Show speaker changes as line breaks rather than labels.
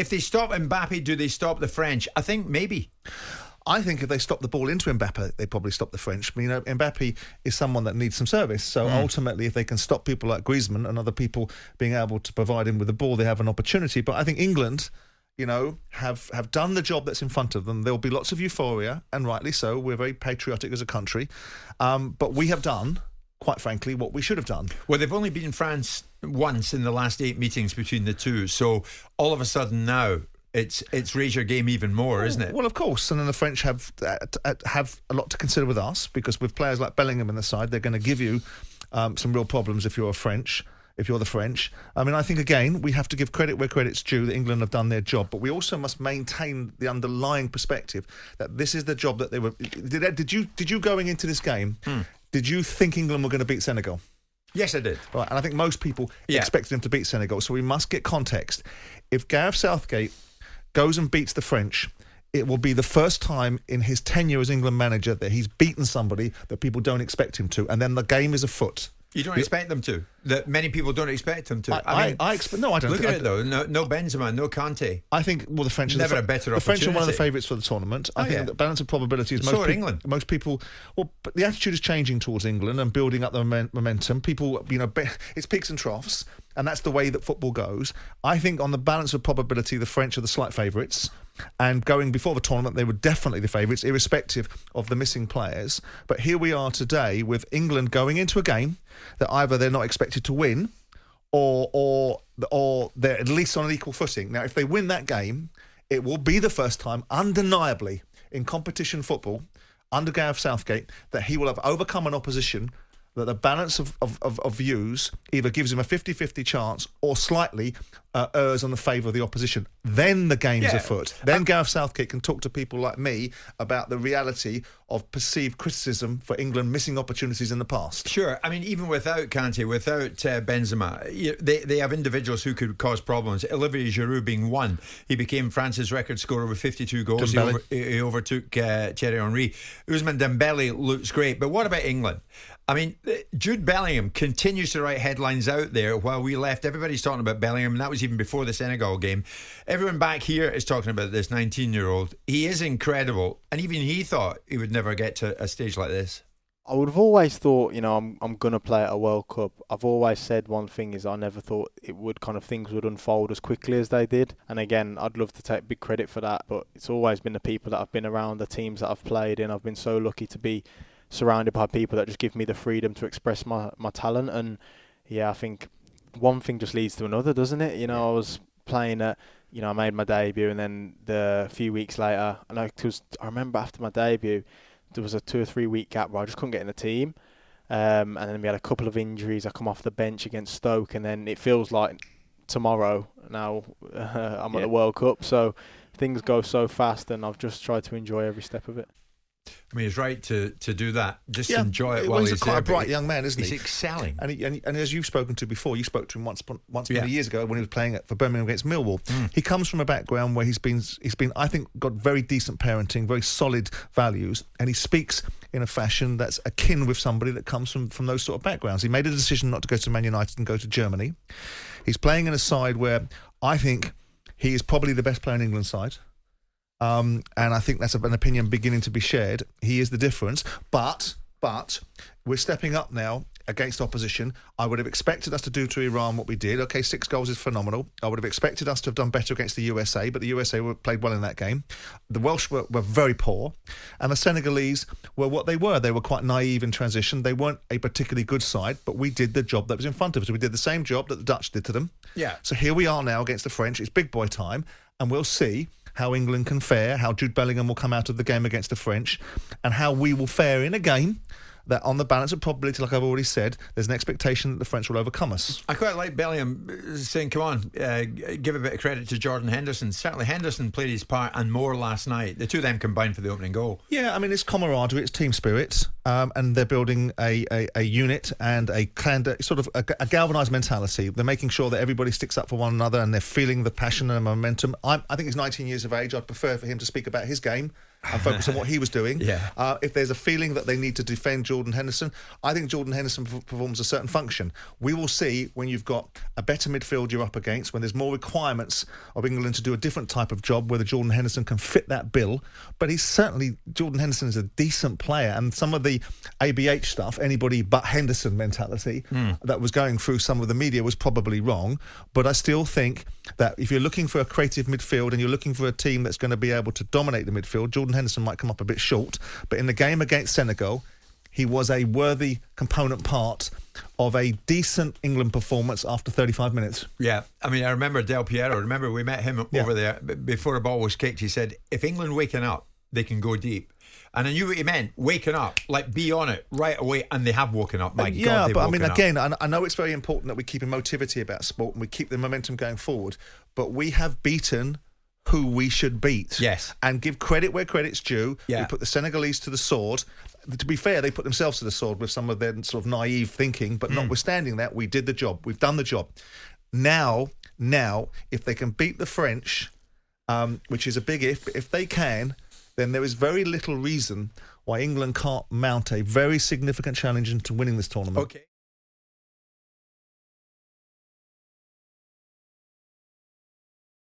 if they stop Mbappe, do they stop the French? I think maybe.
I think if they stop the ball into Mbappe, they probably stop the French. I mean, Mbappe is someone that needs some service. So ultimately, if they can stop people like Griezmann and other people being able to provide him with the ball, they have an opportunity. But I think England, have done the job that's in front of them. There'll be lots of euphoria, and rightly so. We're very patriotic as a country. But we have done, quite frankly, what we should have done.
Well, they've only beaten France once in the last 8 meetings between the two. So all of a sudden now, it's raise your game even more, isn't it?
Well, of course. And then the French have a lot to consider with us, because with players like Bellingham in the side, they're going to give you some real problems if you're the French. I mean, I think, again, we have to give credit where credit's due, that England have done their job. But we also must maintain the underlying perspective that this is the job that they were... Did you going into this game, did you think England were going to beat Senegal?
Yes, I did.
Right, and I think most people expected them to beat Senegal. So we must get context. If Gareth Southgate goes and beats the French, it will be the first time in his tenure as England manager that he's beaten somebody that people don't expect him to, and then the game is afoot.
You don't expect them to. That many people don't expect them to.
I expect. No, I don't.
Look at it though. No Benzema, no Kante.
I think. Well, the French
never a better opportunity.
The French are one of the favourites for the tournament. I think the balance of probability is
so England.
Most people. Well, but the attitude is changing towards England and building up the momentum. People, it's peaks and troughs, and that's the way that football goes. I think on the balance of probability, the French are the slight favourites. And going before the tournament, they were definitely the favourites, irrespective of the missing players. But here we are today with England going into a game that either they're not expected to win, or they're at least on an equal footing. Now, if they win that game, it will be the first time, undeniably, in competition football, under Gareth Southgate, that he will have overcome an opposition that the balance of views either gives him a 50-50 chance or slightly errs on the favour of the opposition. Then the game's afoot. Then Gareth Southgate can talk to people like me about the reality of perceived criticism for England missing opportunities in the past.
Sure. I mean, even without Kante, without Benzema, they have individuals who could cause problems. Olivier Giroud being one. He became France's record scorer with 52 goals. He overtook Thierry Henry. Ousmane Dembele looks great. But what about England? I mean, Jude Bellingham continues to write headlines out there while we left. Everybody's talking about Bellingham, and that was even before the Senegal game. Everyone back here is talking about this 19-year-old. He is incredible, and even he thought he would never get to a stage like this.
I would have always thought, I'm going to play at a World Cup. I've always said one thing is I never thought things would unfold as quickly as they did. And again, I'd love to take big credit for that, but it's always been the people that I've been around, the teams that I've played in. I've been so lucky to be surrounded by people that just give me the freedom to express my talent. And I think one thing just leads to another, doesn't it? I was playing at, I made my debut, and then the few weeks later, and I remember after my debut, there was a 2 or 3 week gap where I just couldn't get in the team. And then we had a couple of injuries. I come off the bench against Stoke, and then it feels like tomorrow now I'm at the World Cup. So things go so fast, and I've just tried to enjoy every step of it.
I mean, he's right to do that. Just enjoy it while
he's
he's
quite
there.
a bright young man, isn't he?
He's excelling.
And as you've spoken to before, you spoke to him once many years ago when he was playing for Birmingham against Millwall. He comes from a background where he's been I think got very decent parenting, very solid values, and he speaks in a fashion that's akin with somebody that comes from those sort of backgrounds. He made a decision not to go to Man United and go to Germany. He's playing in a side where I think he is probably the best player in England's side. And I think that's an opinion beginning to be shared. He is the difference. But we're stepping up now against opposition. I would have expected us to do to Iran what we did. Okay, 6 goals is phenomenal. I would have expected us to have done better against the USA, but the USA played well in that game. The Welsh were very poor. And the Senegalese were what they were. They were quite naive in transition. They weren't a particularly good side, but we did the job that was in front of us. We did the same job that the Dutch did to them. Yeah. So here we are now against the French. It's big boy time, and we'll see how England can fare, how Jude Bellingham will come out of the game against the French, and how we will fare in a game that on the balance of probability, like I've already said, there's an expectation that the French will overcome us.
I quite like Bellingham saying, come on, give a bit of credit to Jordan Henderson. Certainly Henderson played his part and more last night. The two of them combined for the opening goal.
Yeah, I mean, it's camaraderie, it's team spirit, and they're building a unit and a galvanised mentality. They're making sure that everybody sticks up for one another, and they're feeling the passion and the momentum. I think he's 19 years of age. I'd prefer for him to speak about his game and focus on what he was doing.
Yeah.
If there's a feeling that they need to defend Jordan Henderson, I think Jordan Henderson performs a certain function. We will see when you've got a better midfield you're up against, when there's more requirements of England to do a different type of job, whether Jordan Henderson can fit that bill. But Jordan Henderson is a decent player, and some of the ABH stuff, anybody but Henderson mentality that was going through some of the media was probably wrong. But I still think that if you're looking for a creative midfield and you're looking for a team that's going to be able to dominate the midfield, Jordan Henderson might come up a bit short. But in the game against Senegal, he was a worthy component part of a decent England performance after 35 minutes.
Yeah, I mean, I remember Del Piero. Remember, we met him over there before the ball was kicked. He said, if England waking up, they can go deep. And I knew what he meant, waking up, like be on it right away, and they have woken up. My God, they've
but I mean,
woken
again,
up.
I know it's very important that we keep emotivity about sport and we keep the momentum going forward, but we have beaten who we should beat.
Yes.
And give credit where credit's due.
Yeah.
We put the Senegalese to the sword. To be fair, they put themselves to the sword with some of their sort of naive thinking, but notwithstanding that, we did the job. We've done the job. Now, if they can beat the French, which is a big if they can, then there is very little reason why England can't mount a very significant challenge into winning this tournament.
Okay.